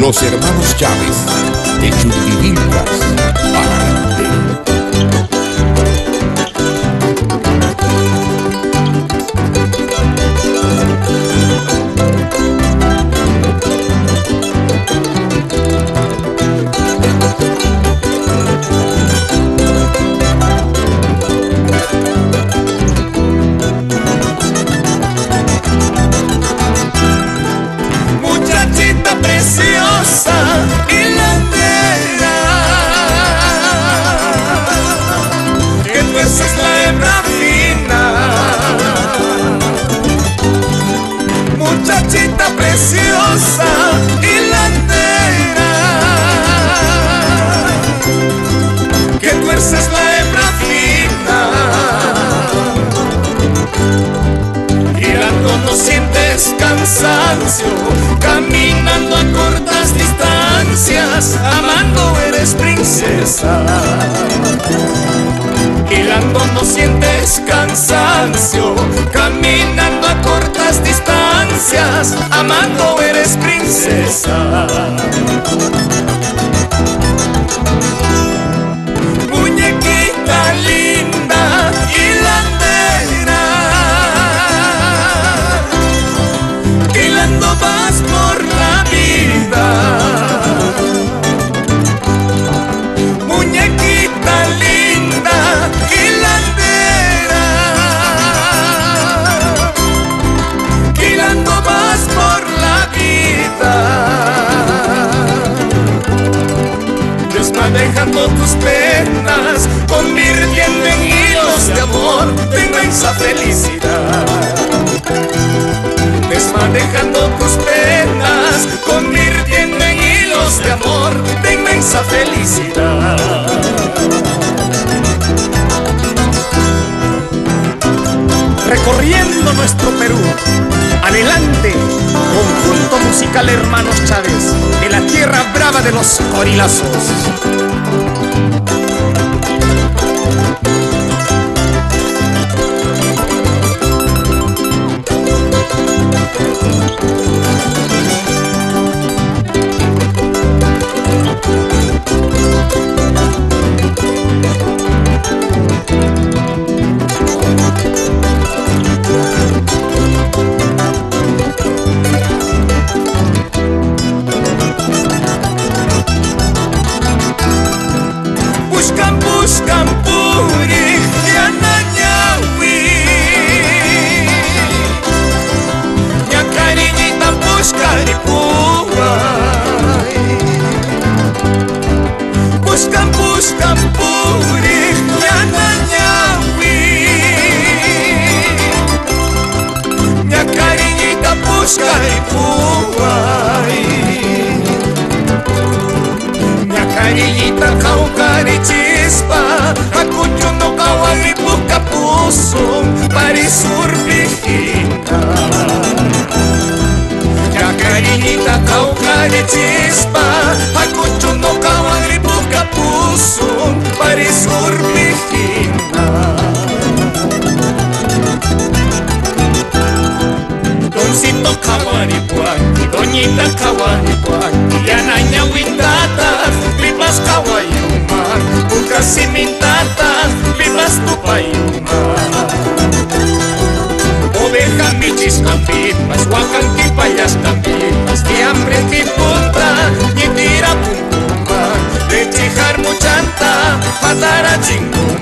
Los hermanos Chávez de Chutivilcas, Adelante. Muchachita preciosa y landera, que tú es la hembra fina. Muchachita preciosa y landera, que tú eres la hembra fina. Girando no sientes cansancio, caminando a cortas distancias, amando eres princesa. Hilando no sientes cansancio, caminando a cortas distancias, amando eres princesa. Muñequita linda, hilandera, hilando vas por la vida. Muñequita linda, hilandera, hilando vas por la vida. Desmanejando tus penas, convirtiendo en hilos de amor tu inmensa felicidad. Desmanejando tus penas, convirtiendo en hilos de amor de inmensa felicidad. Recorriendo nuestro Perú, adelante, conjunto musical Hermanos Chávez, de la tierra brava de los corilazos. Buscan puri Yanañawi, ya cariñita buscaripuay. Buscan puri Yanañawi, ya cariñita buscaripuay. Ya cariñita caucari chispa, acucho no kawari buka puso, parisur viejita. Ya cariñita caucari chispa, acucho no kawari buka puso, parisur viejita. Doncito kawaripuan, doñita kawaripuan, yanaña wintata, vivas kawayuman, bukas simintata, vivas tupayuman. Oveja michis campipas, huacan tipayas campipas, fiambre tipunta, y tira puntuman, de chijar muchanta, matara chingu.